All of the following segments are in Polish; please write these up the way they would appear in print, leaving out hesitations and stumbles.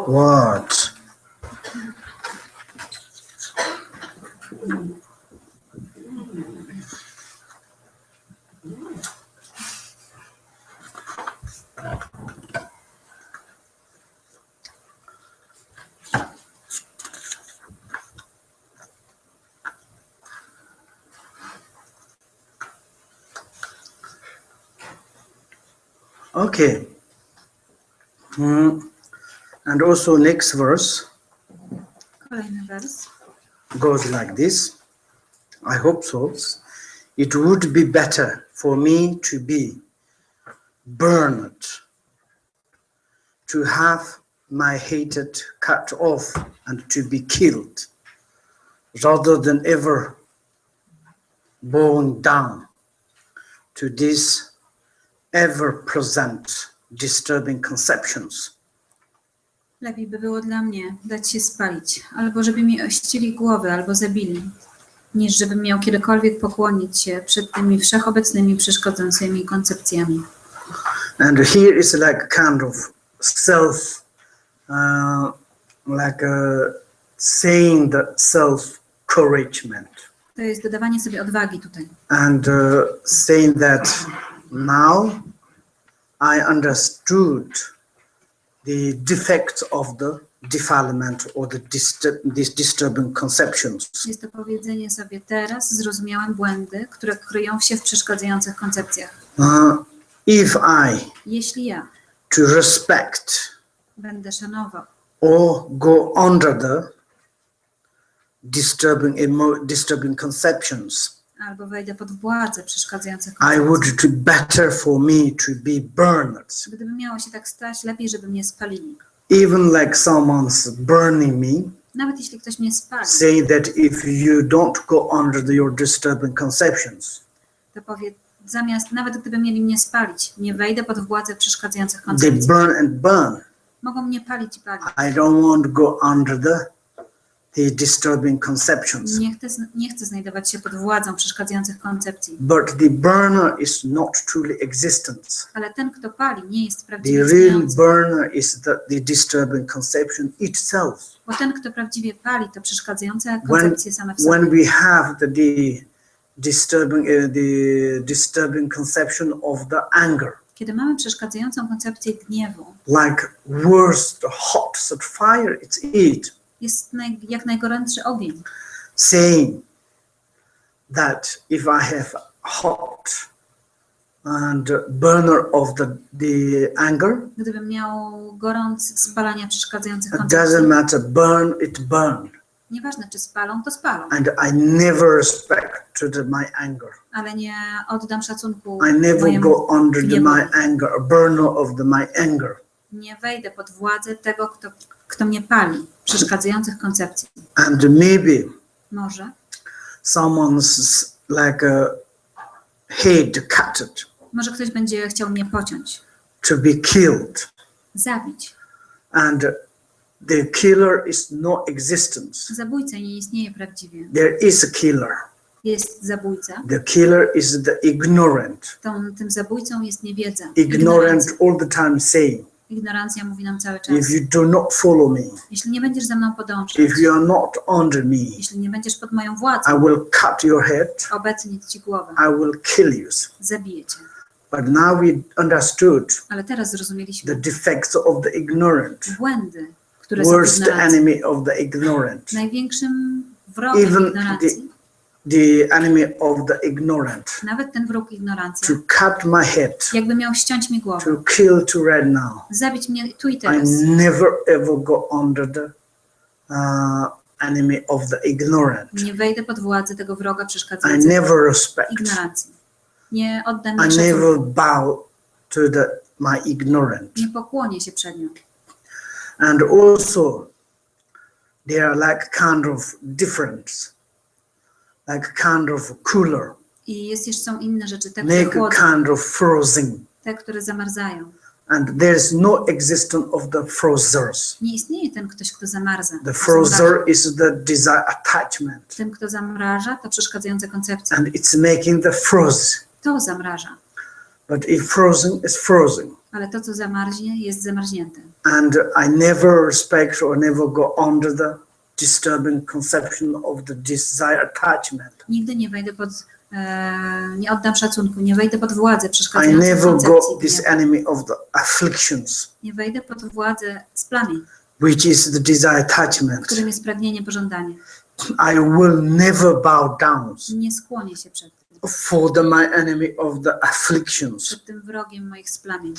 What? Okay. And also next verse Kolejny wers. goes like this. I hope so. It would be better for me to be burned, to have my hated cut off and to be killed, rather than ever bowing down to these ever-present disturbing conceptions. Lepiej by było dla mnie dać się spalić, albo żeby mi ościli głowy, albo zabili, niż żebym miał kiedykolwiek pokłonić się przed tymi wszechobecnymi przeszkadzającymi koncepcjami. And here is like kind of self, saying that self-encouragement. To jest dodawanie sobie odwagi tutaj. And saying that now I understood the defects of the defilement or these disturbing conceptions. Jest to powiedzenie sobie: teraz zrozumiałem błędy, które kryją się w przeszkadzających koncepcjach. Jeśli ja to respect będę szanował or go under the disturbing conceptions, albo wejdę pod władzę przeszkadzających I would koncepcji, to better for me to be burned. gdyby miało się tak stać, lepiej, żeby mnie spalili. Even like someone's burning me, Nawet jeśli ktoś mnie spali, saying that if you don't go under your disturbing conceptions, to powie, zamiast, nawet gdyby mieli mnie spalić, nie wejdę pod władzę przeszkadzających they koncepcji. burn and burn. Mogą mnie palić i palić. I don't want to go under the disturbing conceptions. Nie chcę znajdować się pod władzą przeszkadzających koncepcji. But the burner is not truly existent. Ale ten, kto pali, nie jest The prawdziwie real istniejący. burner is the disturbing conception itself. Bo ten, kto prawdziwie pali, to przeszkadzające koncepcje same w When sobie. we have the disturbing conception of the anger, Kiedy mamy przeszkadzającą koncepcję gniewu, like worst hot set fire, it's it. jest jak najgorętszy ogień. Saying that if I have hot and burner of the anger, Gdybym miał gorący spalania przeszkadzających it koncepcji, doesn't matter, burn, it burn. nieważne czy spalą, to spalą. And I never respect my anger. Ale nie oddam szacunku I never mojemu go under my gniewowi. anger, a burner of my anger. Nie wejdę pod władzę tego, kto mnie pali, przeszkadzających koncepcji. And maybe Może someone's like head cut Może ktoś będzie chciał mnie pociąć, to be killed, zabić. and the killer is no existence. Zabójca nie istnieje prawdziwie. There is a killer. Jest zabójca. The killer is the ignorant. Tym zabójcą jest niewiedza. Ignorant all the time saying, Ignorancja mówi nam cały czas. if you do not follow me, Jeśli nie będziesz za mną podążać, if you are not under me, jeśli nie będziesz pod moją władzą, I will cut your head, obetnieć ci głowę, I will kill you. zabiję cię. But now we understood Ale teraz the zrozumieliśmy defects of the ignorant, błędy, które są w worst ignorancji. enemy of the ignorant, Największym wrogiem even ignorancji, the enemy of the ignorant, nawet ten wróg ignorancja, to cut my head, jakby miał ściąć mi głowę, to kill to right now. zabić mnie tu i I teraz. never ever go under the enemy of the ignorant. Nie wejdę pod władzę tego wroga I przeszkadzającego never respect. ignorancji. Nie oddam I jej never szacunku. bow to my ignorant. Nie pokłonię się przed nią. And also, they are like kind of different, like kind of cooler, I są inne rzeczy, te, które make chłodzą, kind of frozen. te, które zamarzają. And there is no existence of the frozers. Nie istnieje ten ktoś, kto zamarza. The frozer is the desire attachment. Ten, kto zamraża, to przeszkadzająca koncepcja. And it's making the froze. To zamraża. But if frozen is frozen. Ale to, co zamarznie, jest zamarznięte. And I never respect or never go under the disturbing conception of the desire attachment. Nigdy nie wejdę pod, nie oddam szacunku, nie wejdę pod władzę I przeszkadzającej never go koncepcji. this enemy of the afflictions, Nie wejdę pod władzę splamień, which is the desire attachment. którym jest pragnienie, pożądanie. I will never bow down Nie skłonię się przed tym. for my enemy of the afflictions. Przed tym wrogiem moich splamień.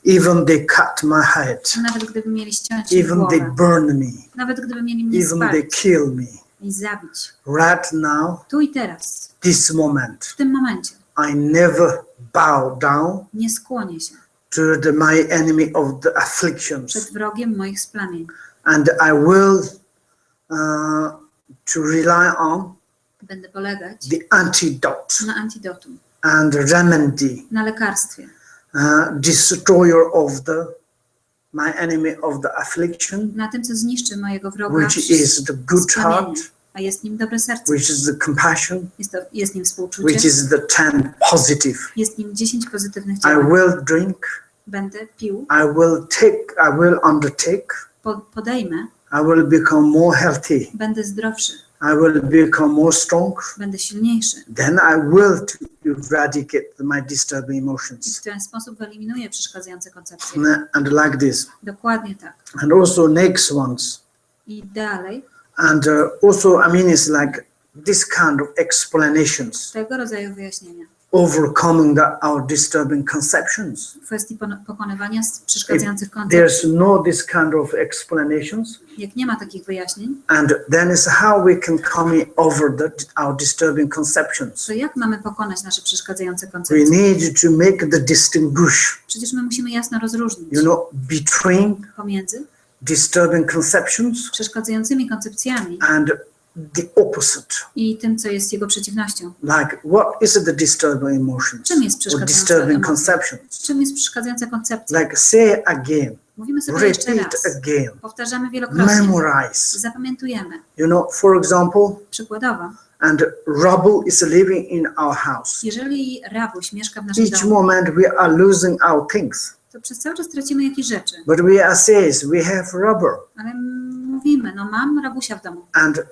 Even they cut my head, Nawet gdyby mieli ściąć mi even they głowę. burn me, Nawet gdyby mieli mnie even they spalić kill me. i zabić. Right now, Tu i teraz, this moment, w tym momencie, I never bow down nie skłonię się to my enemy of the afflictions. przed wrogiem moich splamień. And I will to rely on Będę polegać the antidote na antidotum, and remedy, na lekarstwie, destroyer of my enemy of the affliction, na tym, co zniszczy mojego wroga, which is the good splamienie. heart, A jest nim dobre serce, which is the compassion, jest nim współczucie, which is the 10 positive. jest nim 10 pozytywnych I działań. will drink, Będę pił, I will undertake, podejmę, I will become more healthy, będę zdrowszy, I will become more strong, będę silniejszy. then I will to eradicate my disturbing I emotions. w ten sposób wyeliminuję przeszkadzające koncepcje. And like this. Dokładnie tak. And also next ones. I dalej, And also, I mean, it's like this kind of explanations, tego rodzaju wyjaśnienia overcoming our disturbing conceptions. w kwestii pokonywania przeszkadzających If koncepcji. there's no this kind of explanations, Jak nie ma takich wyjaśnień, and then is how we can come over our disturbing conceptions. to jak mamy pokonać nasze przeszkadzające We koncepcje? need to make the distinguish, Przecież my musimy jasno rozróżnić between pomiędzy disturbing conceptions przeszkadzającymi koncepcjami and the opposite. i tym, co jest jego przeciwnością. Like, what is the disturbing emotions Czym jest or przeszkadzająca disturbing emocja? conceptions? Czym jest przeszkadzająca koncepcja? Like, say again, Mówimy sobie jeszcze repeat raz. again, Powtarzamy wielokrotnie. memorize. Zapamiętujemy. For example, Przykładowo, and rubble is living in our house. jeżeli rabuś mieszka w naszym Each domu, moment we are losing our things, to przez cały czas tracimy jakieś rzeczy. but we are says we have rubber, Ale mówimy, no mam rabusia w domu.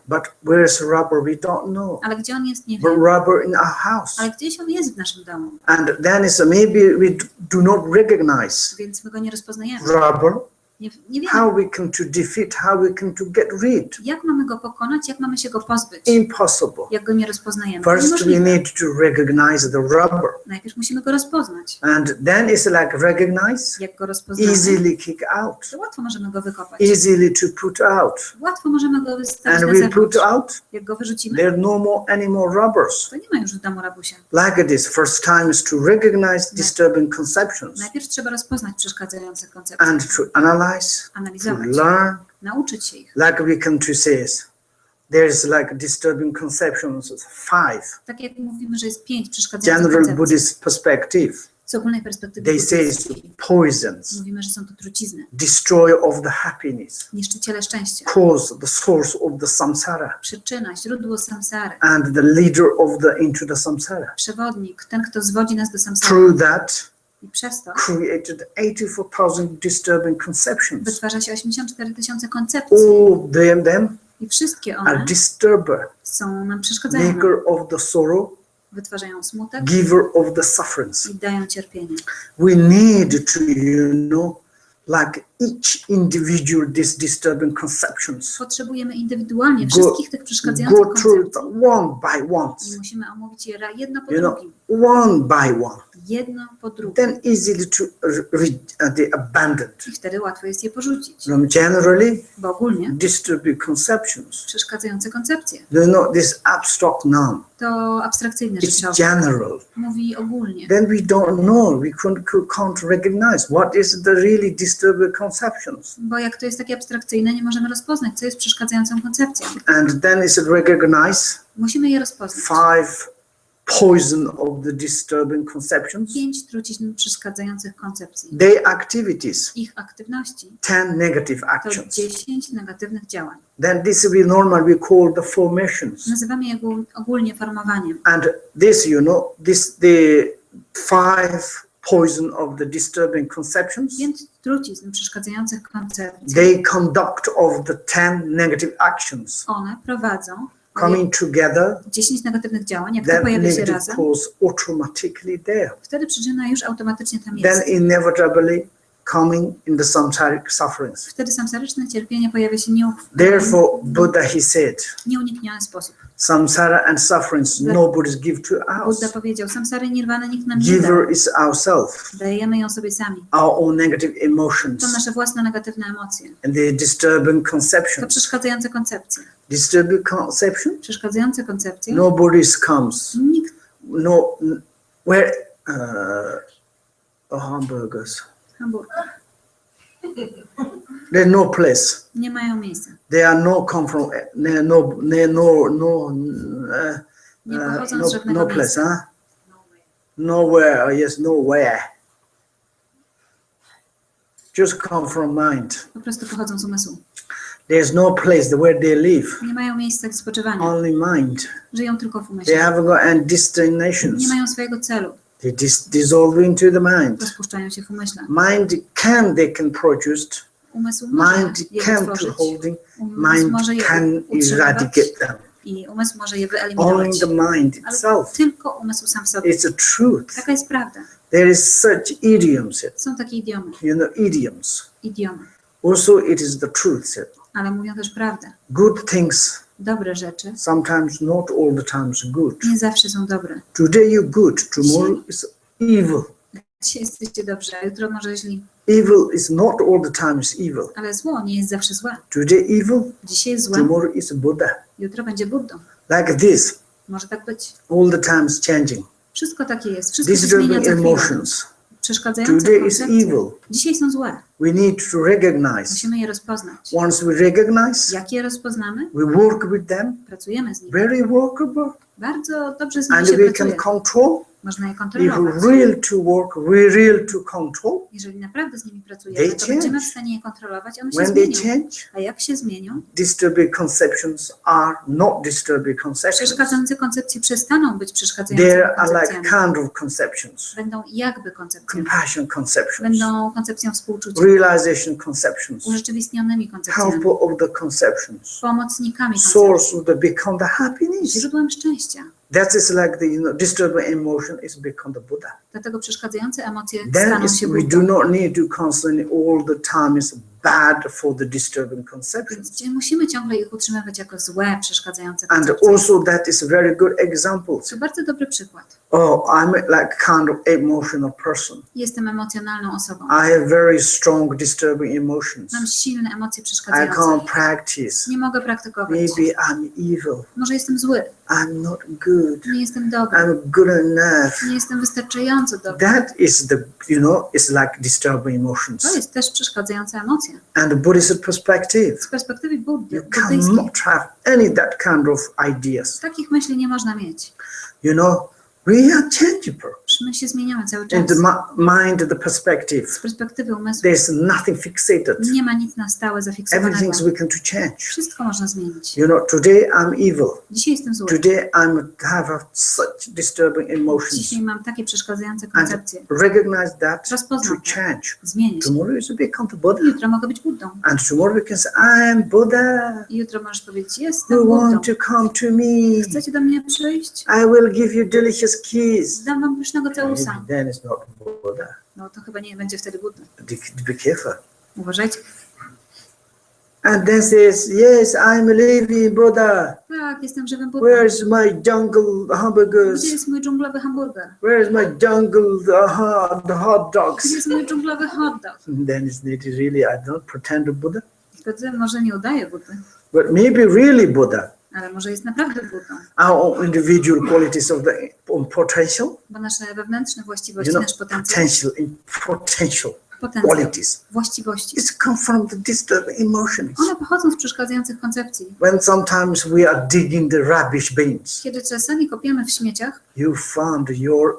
but where is rubber? We don't know. Ale gdzie on jest, nie But wiem. rubber in our house, Ale gdzieś on jest w naszym domu, and then is maybe we do not recognize więc my go nie rozpoznajemy. rubber. Nie wiemy, How we can to defeat? How we can to get rid? jak mamy go pokonać, jak mamy się go pozbyć, Impossible. jak go nie rozpoznajemy. First, we Niemożliwe. need to recognize the rubber, Najpierw musimy go rozpoznać. and then it's like recognize, Jak go rozpoznamy, easily kick out, to łatwo możemy go wykopać. easily to put out, Łatwo możemy go wystawić and na we zewnątrz. put out. Jak go wyrzucimy, There no more any more rubbers. to nie ma już w domu rabusia. Like this, first time is to recognize disturbing conceptions Najpierw trzeba rozpoznać przeszkadzające koncepcje, and to analyze, to analizować, learn. nauczyć się ich. Like we come to say, there's like disturbing conceptions, 5. Tak jak mówimy, że jest 5 przeszkadzających General koncepcji. Buddhist perspective, Z ogólnej perspektywy they say it's buddyjskiej poisons, mówimy, że są to trucizny, destroyer of the happiness, niszczyciele szczęścia, cause, the source of the samsara, przyczyna, źródło samsary, and the leader of into the samsara. przewodnik, ten, kto zwodzi nas do samsary. Through that, I przez to created 84,000 disturbing conceptions. wytwarza się 84 tysiące koncepcji All them i wszystkie are one disturber, są nam przeszkadzają, nam, maker of the sorrow, wytwarzają smutek giver of the sufferings. i dają cierpienie. We need to, like each individual, these disturbing conceptions, Potrzebujemy indywidualnie Go- wszystkich tych przeszkadzających go through koncepcji it one by one, i musimy omówić je jedno po you know, drugim. one by one. Jedno po drugim. Then easily to they abandoned. I wtedy łatwo jest je porzucić. Generally, Bo ogólnie disturbing conceptions. przeszkadzające koncepcje This abstract noun. to abstrakcyjne It's rzeczowe. general. Mówi ogólnie. Then we don't know. We can't recognize what is the really disturbing conceptions. Bo jak to jest takie abstrakcyjne, nie możemy rozpoznać, co jest przeszkadzającą koncepcją. And then is recognize Musimy je rozpoznać. 5 poison of the disturbing conceptions, 5 trucizn przeszkadzających koncepcji. their activities, Ich aktywności 10 negative to actions. 10 negatywnych działań. Then this we normally call the formations. Nazywamy je ogólnie formowaniem. And this, the 5 poison of the disturbing conceptions, 5 trucizn przeszkadzających koncepcji. they conduct of the 10 negative actions One prowadzą coming together, 10 negatywnych działań. Jak to then pojawia się negative razem, cause automatically there. wtedy przyczyna już automatycznie tam Then jest. inevitably coming in the samsaric sufferings. Wtedy samsaryczne cierpienie pojawia się Therefore, Buddha, he said, nieunikniony sposób. samsara and sufferings nobody give to Buddha us. powiedział, samsary nirwany nikt nam nie da. Giver is ourself, Dajemy ją sobie sami. our own negative To emotions, nasze własne negatywne emocje. and the disturbing To conceptions. przeszkadzające koncepcje. Disturbing conception? Przeszkadzające koncepcje. Nobody comes. Nikt. No, where? Hamburgers. Hamburger. There's no place. Nie mają miejsca. They are no come from. Nie pochodzą z żadnego no place, miejsca. huh? Nowhere. Yes, nowhere. Just come from mind. Po prostu pochodzą z umysłu. There's no place where they live. Nie mają miejsca do spoczywania. Only mind. Żyją tylko w They umyśle. haven't got any Nie destinations. mają swojego celu. They dissolve into the mind. Rozpuszczają się w umyśle. Mind they can produce. Umysł może Mind je can wytworzyć. holding. Umysł Mind może je can utrzymywać eradicate them. i umysł może je Only wyeliminować. the mind Ale itself. tylko umysł sam w sobie. It's a truth. Taka jest prawda. There is such idioms. Są takie idiomy. Idioms. Idiomy. Also, it is the truth. Ale mówią też prawdę. Good things Dobre rzeczy sometimes not all the times good. nie zawsze są dobre. Today you're good. Tomorrow is evil. Dzisiaj jesteście dobrzy, a jutro może źli. Evil is not all the times evil. Ale zło nie jest zawsze złe. Today evil. Dzisiaj jest złe, Tomorrow is Buddha. jutro będzie Buddą. Like this. Może tak być. All the times changing. Wszystko takie jest. Wszystko się zmienia Disturbing co chwilę. emotions. Przeszkadzające Today is koncepcje. evil. Dzisiaj są złe. We need to recognize. Musimy je rozpoznać. Once we recognize, Jak je rozpoznamy? we work with them, Pracujemy z nimi. very workable, Bardzo dobrze z nimi and się we can pracuje. control. Można je If kontrolować. real to work, we real to control. Jeżeli naprawdę z nimi pracujemy, They to będziemy change. w stanie je kontrolować. One się When they zmienią. change, A jak się zmienią? disturbing conceptions are not disturbing conceptions. Przeszkadzające koncepcje przestaną być They przeszkadzającymi are like koncepcjami. kind of conceptions, Będą jakby koncepcjami. compassion conceptions, Będą koncepcją współczucia. realization conceptions, Urzeczywistnionymi koncepcjami. helper of the conceptions, Pomocnikami koncepcji. source of the become the happiness. Źródłem szczęścia. That is like the disturbing emotion is become the Buddha. Dlatego przeszkadzające emocje Then staną is, się we Buddą. do not need to constantly all the time is bad for the disturbing conceptions. Więc musimy ciągle ich utrzymywać jako złe, przeszkadzające And koncepcje. also that is a very good example. To bardzo dobry przykład. Oh, I'm like kind of emotional person. Jestem emocjonalną osobą. I have very strong disturbing emotions. Mam silne emocje I przeszkadzające. can't practice. Nie mogę praktykować. Maybe I'm evil. Może jestem zły. I'm not good. Nie jestem dobry. I'm good enough. Nie jestem wystarczająco dobry. That is the, it's like disturbing emotions. To jest też przeszkadzająca emocja. And the Buddhist perspective, Z perspektywy buddyjskiej cannot have any that kind of ideas. takich myśli nie można mieć. We are changeable. My się zmieniamy cały In czas. the mind, the perspective, Z perspektywy umysłu there's nothing fixated. nie ma nic na stałe zafiksowanego. Everything's we can to change. Wszystko można zmienić. Today I'm evil. Dzisiaj jestem zły. Today have such disturbing emotions. Dzisiaj mam takie przeszkadzające koncepcje. And recognize that Rozpoznam to change. Zmienić. Tomorrow is to become the Buddha. Jutro mogę być Buddą. And tomorrow we can say, I am Buddha. I jutro możesz powiedzieć, jestem You Buddą. want to come to me? Chcecie do mnie przyjść? I will give you delicious kiss. Dam wam pysznego całusa. Then it's not Buddha. No to chyba nie będzie wtedy Budda. Be careful. Uważajcie. And then says, yes, I'm living Buddha. Tak, jestem żywym Buddą. Where's my jungle hamburgers? Gdzie jest mój dżunglowy hamburger? Where's my jungle the hot dogs? Gdzie jest mój dżunglowy hot dog? Then it is really, I don't pretend to Buddha, Wtedy może nie udaje Buddy, but maybe really Buddha. ale może jest naprawdę Buddą. Our own individual qualities of the potential, Bo nasze wewnętrzne właściwości, nasz potencjał, potential. potencjał, qualities. właściwości. It's come from the disturbing emotions. One pochodzą z przeszkadzających koncepcji. When sometimes we are digging the rubbish bins, Kiedy czasami kopiemy w śmieciach, you found your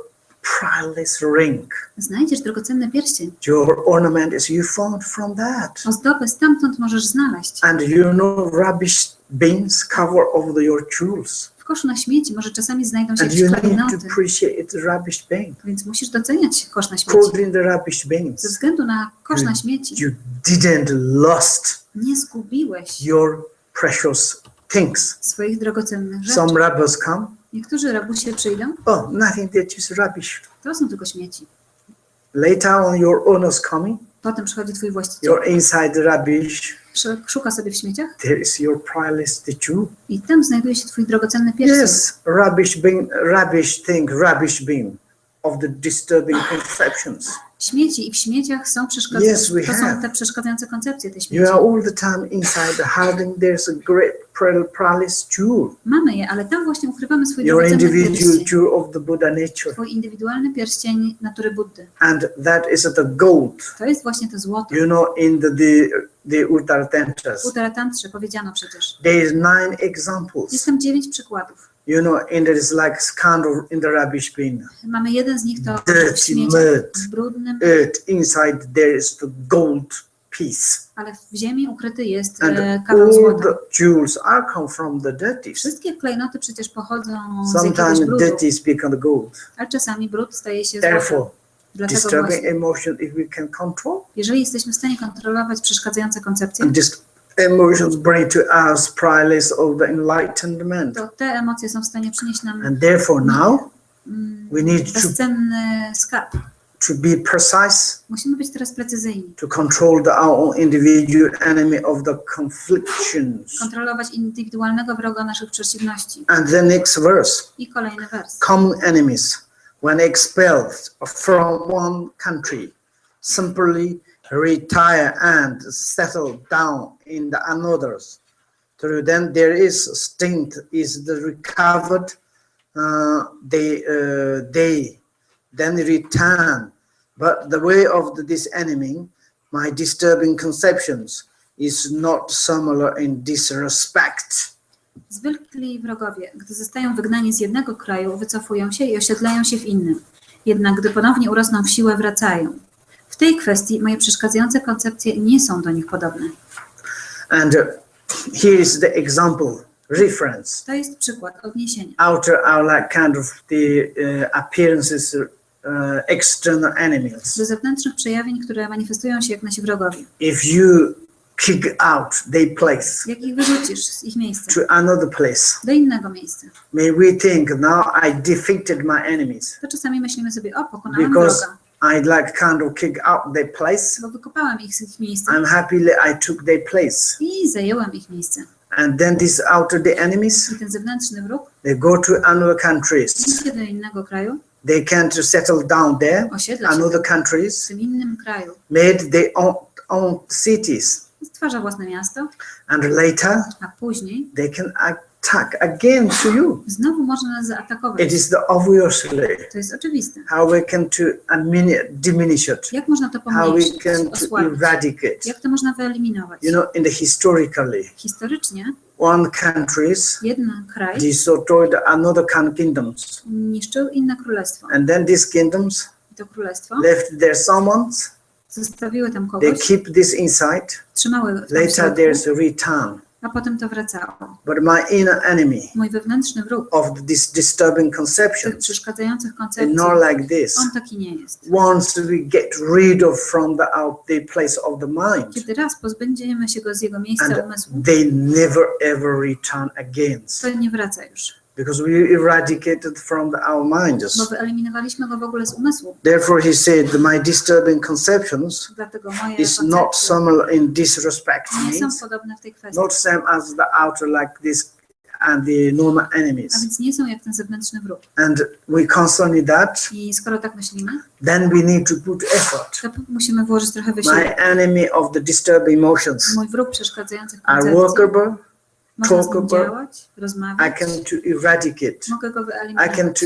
priceless ring. znajdziesz drogocenny pierścień. Your ornament is you found from that. Ozdobę stamtąd możesz znaleźć. And you know rubbish bins cover over your jewels. W koszu na śmieci może czasami znajdą się And jakieś you need to klejnoty, appreciate the rubbish bin. więc musisz doceniać kosz na śmieci. Put in the rubbish Ze bins. względu na kosz na śmieci You didn't lost nie zgubiłeś your precious things. swoich drogocennych rzeczy. Some robbers come. Niektórzy rabusie przyjdą, Oh, nothing, that is rubbish. to są tylko śmieci. Later on, your owner's coming. Potem przychodzi twój właściciel, You're inside the rubbish. szuka sobie w śmieciach There is your priceless jewel. i tam znajduje się twój drogocenny pierścień. Yes, rubbish bin, rubbish thing, rubbish bin of the disturbing conceptions. Śmieci i w śmieciach są Yes, we to have. są te przeszkadzające koncepcje, te You śmieci. are all the time inside the hiding. There's a great priceless jewel. Mamy je, ale tam właśnie ukrywamy swój Your drogocenny individual pierścień. jewel of the Buddha nature. Twój indywidualny pierścień natury Buddy. And that is the gold. To jest właśnie to złoto. You know, in the Uttara Tantras, W Uttaratantrze powiedziano przecież. there is 9 Jest examples. tam 9 przykładów. You know, and there is like scandal in the rubbish bin. Mamy jeden z nich to Dirty w śmieciach, mud. w brudnym, Earth, inside there is the gold piece. ale w ziemi ukryty jest And kawał all złota. the jewels are come from the dirty. Wszystkie klejnoty przecież pochodzą z jakiegoś Sometimes brudu, dirty become gold. ale czasami brud staje się złotem. Therefore, Dlatego disturbing właśnie, emotion, if we can control, jeżeli jesteśmy w stanie kontrolować przeszkadzające koncepcje, and these emotions bring to us priceless of the enlightenment. to te emocje są w stanie przynieść nam And therefore now we need bezcenny skarb. to be precise, Musimy być teraz precyzyjni. to control our own individual enemy of the conflictions. Kontrolować indywidualnego wroga naszych przeciwności. And the next verse, I kolejny wers. common enemies, when expelled from one country, simply retire and settle down in the another's. Through them there is strength is the recovered, they then return. But the way of this enemy, my disturbing conceptions, is not similar in this respect. Zwykli wrogowie, gdy zostają wygnani z jednego kraju, wycofują się i osiedlają się w innym. Jednak gdy ponownie urosną w siłę, wracają. W tej kwestii moje przeszkadzające koncepcje nie są do nich podobne. And here is the example, reference. To jest przykład odniesienia. Outer, like kind of the appearances, external enemies. Do zewnętrznych przejawień, które manifestują się jak nasi wrogowie. If you kick out their place Jak ich wyrzucisz z ich miejsca, to another place, do innego miejsca, may we think now I defeated my enemies to czasami myślimy sobie, o, pokonałem because wroga, I like kind of kick out their place. bo wykopałem ich z ich miejsca I'm happy that I took their place. i zajęłem ich miejsce. And then these outer the enemies, I ten zewnętrzny wróg they go to another countries. idzie do innego kraju, They can't settle down there, osiedla się another w countries, tym innym kraju, made their own cities. stwarza własne miasto, And later a później they can attack again to you. znowu można nas zaatakować. It is the obviously To jest oczywiste. how we can to diminish it, Jak można to how we pomniejszyć, can to osłabić? eradicate. Jak to można wyeliminować? You know, in the historically, Historycznie one countries jeden kraj destroyed another kingdoms, niszczył inne królestwo. and then these kingdoms I to królestwo left their summons. zostawiły tam They kogoś, keep this inside. trzymały w tym Later środku, there's a return. a potem to wracało. But my inner enemy Mój wewnętrzny wróg of these disturbing tych conceptions przeszkadzających is koncepcji, not like this. on taki nie jest. Once we get rid of from the place of the mind, Kiedy raz pozbędziemy się go z jego miejsca and umysłu, they never ever return again, to nie wraca już, because we eradicated from our bo minds. wyeliminowaliśmy go w ogóle z umysłu. Therefore he said, my disturbing conceptions Dlatego moje is not koncepcje similar in this respect, nie są means podobne w tej kwestii, not same as the outer like this and the normal a enemies. więc nie są jak ten zewnętrzny wróg. And we concerning that, I skoro tak myślimy, then we need to put effort. to musimy włożyć trochę My wysiłku. enemy of the disturbing emotions Mój wróg przeszkadzających are koncepcji, workable. można z nim talkable. działać, I rozmawiać, can to eradicate. mogę go I can wyeliminować, to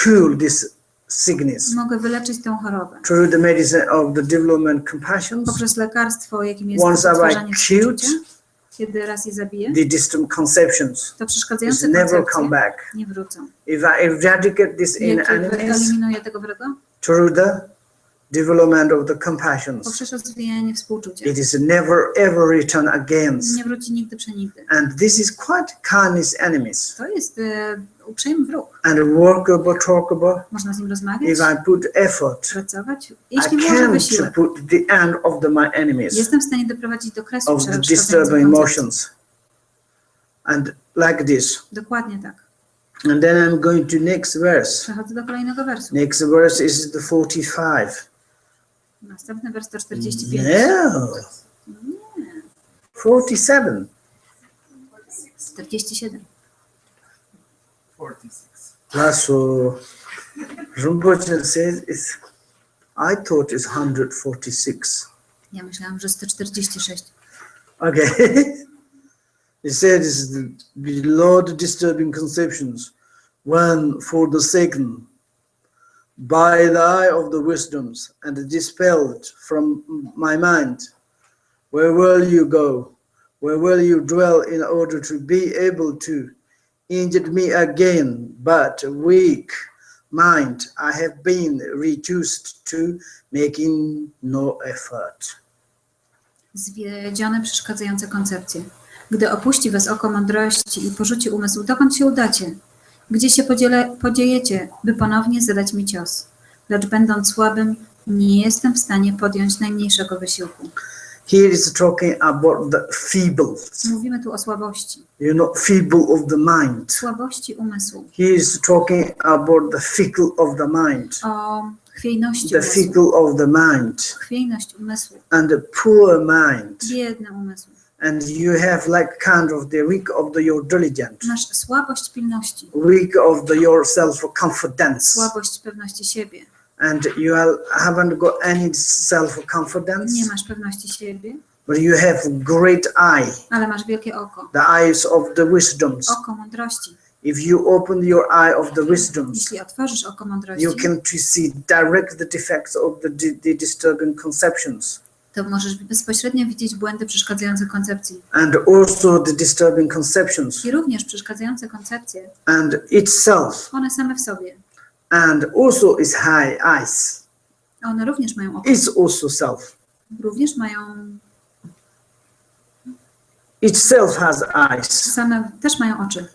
cool this sickness Mogę wyleczyć tą chorobę. through the medicine of the development compassions. Poprzez lekarstwo, jakim jest Once I odtwarzanie cute współczucia. Kiedy raz je zabiję, the distant conceptions, to it's przeszkadzające never come koncepcje back. nie wrócą. If I eradicate this in Jak enemies wyeliminuję tego wroga? through the development of the compassions, Poprzez rozwijanie współczucia. it is never ever return again. Nie wróci nigdy przenigdy. And this is quite kindness enemies. To jest uprzejmy wróg. And workable, talkable. Można z nim rozmawiać, If I put effort, pracować. I Jeśli włożę can to wysiłek, put the end of my enemies, jestem w stanie doprowadzić do kresu of the przeszkadzających disturbing koncepcji. emotions. And like this. Dokładnie tak. And then I'm going to next verse. Przechodzę do kolejnego wersu. Next verse is the 45. Następny wers to 45. No. 47. 47. 46. So Rinpoche says I thought it's 146. Ja myślałam, że 146. Okay. It said it's the Lord disturbing conceptions, one for the second, by the eye of the wisdoms, and dispelled from my mind. Where will you go? Where will you dwell in order to be able to injure me again? But weak mind, I have been reduced to making no effort. Zwiedzione, przeszkadzające koncepcje. Gdy opuści was oko mądrości i porzuci umysł, dokąd się udacie? Gdzie się podziejecie, by ponownie zadać mi cios? Lecz będąc słabym, nie jestem w stanie podjąć najmniejszego wysiłku. Here is talking about the feebles, Mówimy tu o słabości. feeble of the mind. Słabości umysłu. He is talking about the fickle of the mind, O chwiejności the umysłu. fickle of the mind, Chwiejność umysłu. and the poor mind. Biedny umysł. And you have like kind of the weak of your diligence, Masz słabość pilności. weak of your self-confidence, Słabość pewności siebie. and you haven't got any self-confidence, Nie masz pewności siebie, but you have great eye, ale masz wielkie oko. the eyes of the wisdoms. Oko mądrości. If you open your eye of the wisdoms, Jeśli otworzysz oko mądrości, you can to see direct the defects of the disturbing conceptions, to możesz bezpośrednio widzieć błędy przeszkadzające koncepcji. and also the disturbing conceptions, I również przeszkadzające koncepcje, and itself, one same w sobie. and also its high eyes. One również mają oko. It's also self. Również mają, Itself has eyes. same też mają oczy.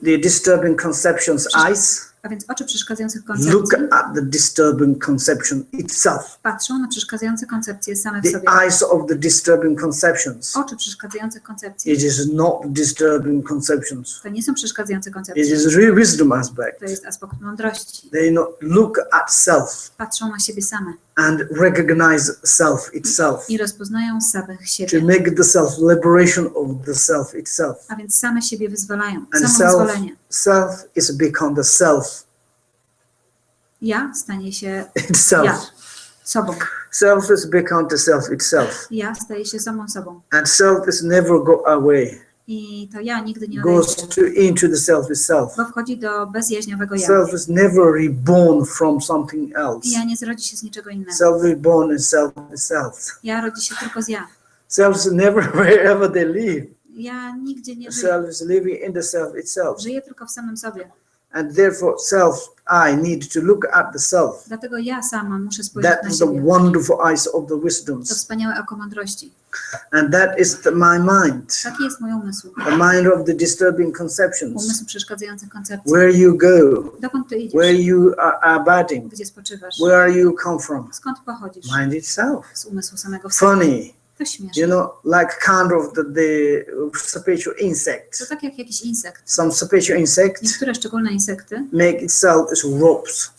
The disturbing conceptions eyes A więc oczy przeszkadzających look koncepcji at the disturbing conception itself. patrzą na przeszkadzające koncepcje same w The sobie. eyes of the disturbing conceptions. Oczy przeszkadzających koncepcji It is not disturbing conceptions. to nie są przeszkadzające It koncepcje. is real wisdom aspect. To jest aspekt mądrości. They look at self Patrzą na siebie same and recognize self itself i rozpoznają samych to siebie. make the self liberation of the self itself. A więc same siebie wyzwalają. And Samo wyzwolenie. self is become the self Ja stanie się itself. ja, sobą. Self is become the self itself. Ja staję się samą sobą. And self is never go away. I to ja nigdy nie Goes odejdzie, into the self itself. bo wchodzi do bezjaźniowego ja. Self is never reborn from something else. I ja nie zrodzi się z niczego innego. Self is born in self itself. Ja rodzi się tylko z ja. Self is never wherever they live. Ja nigdzie nie żyję. Self is living in the self itself. Żyję tylko w samym sobie. And therefore I need to look at the self. Dlatego ja sama muszę spojrzeć That na is the siebie. wonderful eyes of the To wisdoms. wspaniałe oko mądrości. And that is my mind. Taki jest mój umysł. The mind of the disturbing conceptions. Umysł przeszkadzający koncepcji. Where you go, Dokąd ty idziesz? where you are abiding, Gdzie spoczywasz? where you come from. Skąd pochodzisz? Mind itself. Z umysłu samego w sobie. Funny, To śmieszne. like kind of the special insect. To tak jak jakiś insekt. Some special insect Niektóre szczególne insekty make itself as ropes.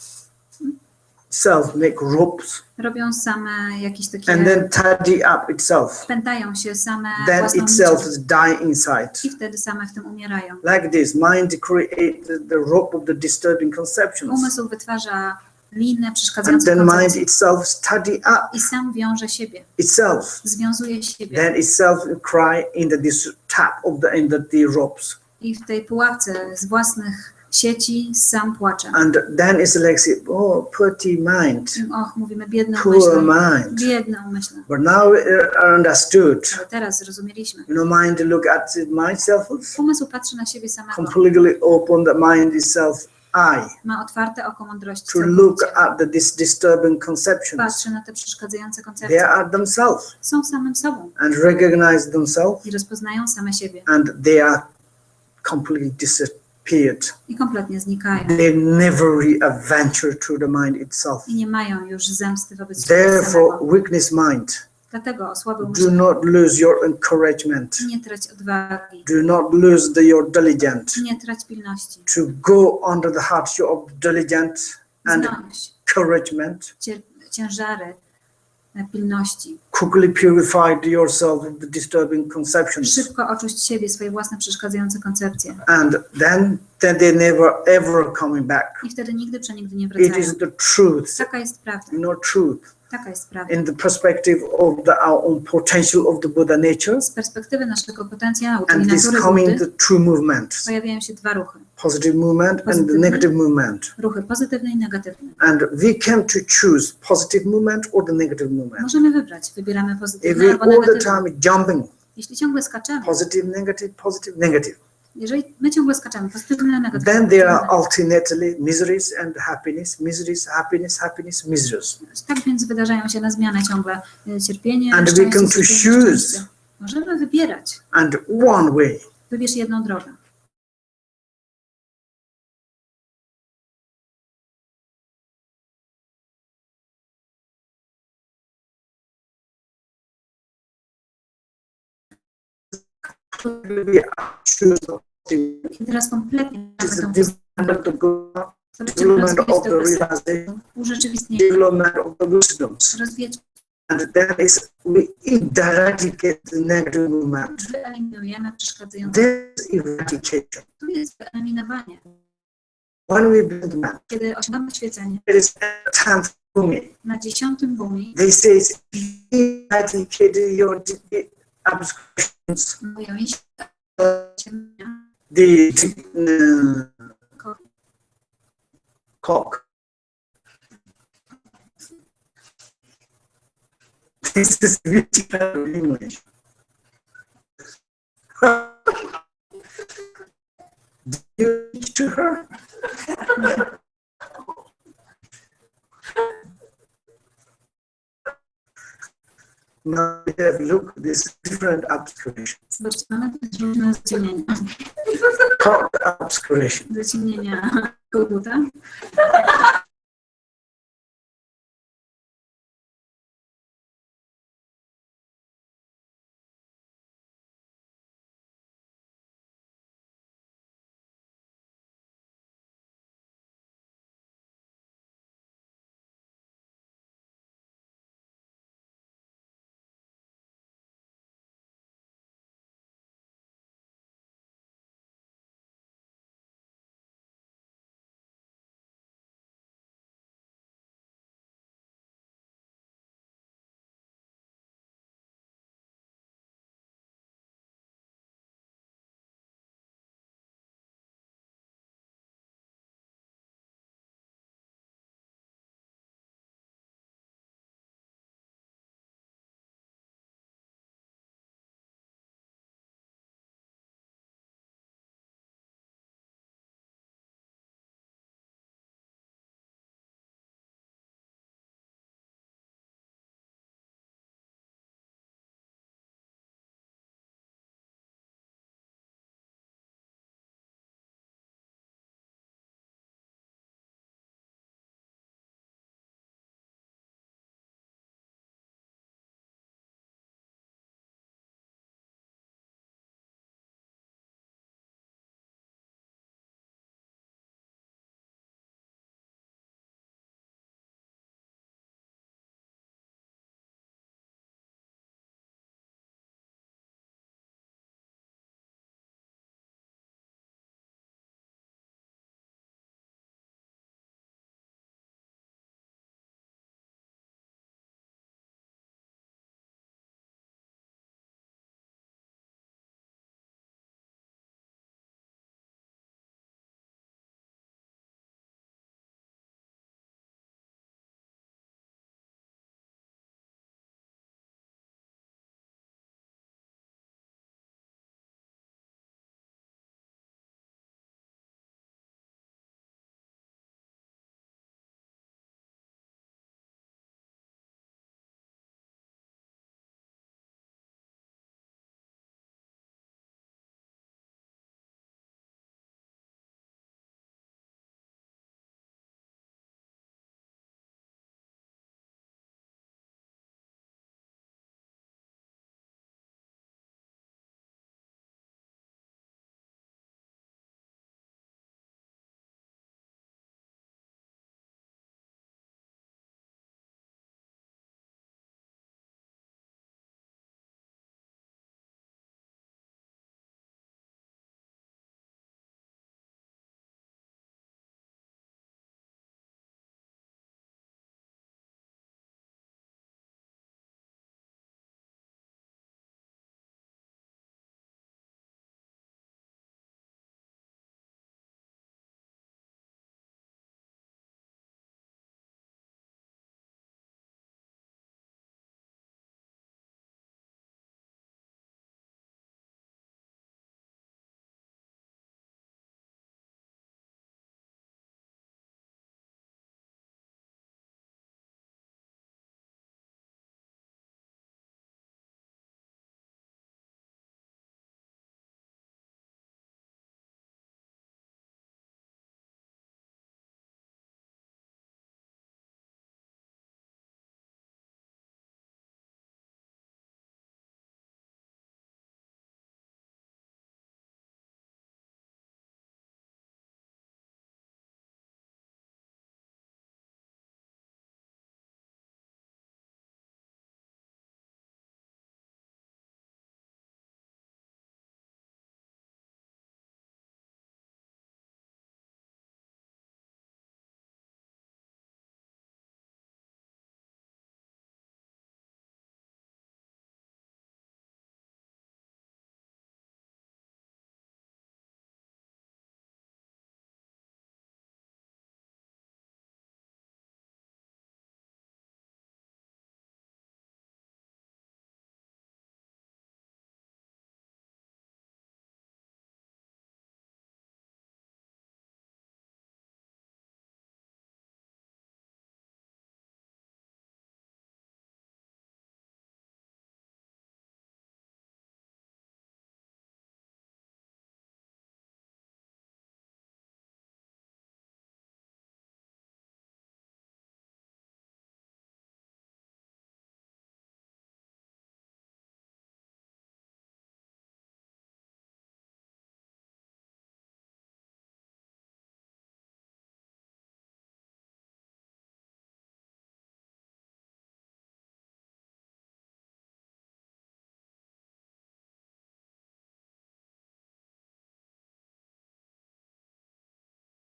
Self make ropes robią same jakieś takie, and then tidy up itself. pętają się same Then własną itself nicią is die inside. i wtedy same w tym umierają. Like this, mind create the rope of the disturbing conceptions. Umysł wytwarza linę And przeszkadzającą then mind koncepcji itself study up i sam wiąże siebie, itself. związuje siebie. Then itself cry in this tap of the ropes. I w tej pułapce z własnych sieci, sam płacze. And then it's like, say, oh, pretty mind, Och, mówimy biedne poor umysły. mind. Biedne umysły. But now we are understood. Ale teraz zrozumieliśmy. You know, mind look at myself, Umysł patrzy na siebie samego. completely open the mind itself, I, Ma otwarte oko mądrości. to look at this disturbing conceptions. Patrzy na te przeszkadzające They koncepcje. are themselves Są samym sobą and recognize themselves, i rozpoznają same siebie. and they are completely disappeared. I kompletnie znikają. They never re-adventure to the mind itself. I nie mają już zemsty wobec siebie Therefore, samego. weakness mind, Dlatego słaby do umysł. not lose your encouragement. Nie trać odwagi. Do not lose your diligence. Nie trać pilności. To go under the hardship of diligence and Znoś encouragement. ciężary pilności. Quickly purify yourself of the disturbing conceptions. Szybko oczyść siebie, swoje własne przeszkadzające koncepcje. And then they never ever coming back. I wtedy nigdy przenigdy nie It wracają. is the truth, Taka jest prawda. truth. Taka jest prawda. In the perspective of our own potential of the Buddha nature, Z perspektywy naszego potencjału, czyli and this natury coming Buddy, the true movement, pojawiają się dwa ruchy. positive movement and the Pozytywny. negative movement. Ruchy pozytywny i negatywny. And we can to choose positive movement or the negative movement. Możemy wybrać. Wybieramy If pozytywny we albo all the negatywny. time jumping, Jeśli ciągle skaczemy, positive, negative, jeżeli my ciągle skaczemy, pozytywny, negatywny, then there are pozytywny. alternately miseries and happiness, miseries, happiness, happiness, miseries. Tak więc wydarzają się na zmianę ciągle cierpienie, And we szczęście, can to cierpienie, choose. szczęście. Możemy wybierać. And one way, Wybierz jedną drogę. we choose the positive. I teraz kompletnie It is the mamy development of the good, tą development of the realization, urzeczywistnienie, development of the wisdoms. rozwijać, And that is, we eradicate the negative movement. wyeliminujemy przeszkadzające. This eradication. Tu jest wyeliminowanie. When we build man, Kiedy osiągamy świecenie it is at 10th bhumi. na 10. bumi, They say, eradicate your obscurations, mówią iść ciemnia, the cock. This is beautiful English. Did you teach to her? Now we have look this different obscuration. zobaczcie, mamy też różne zaciemnienia. Cock obscuration. Zaciemnienia koguta,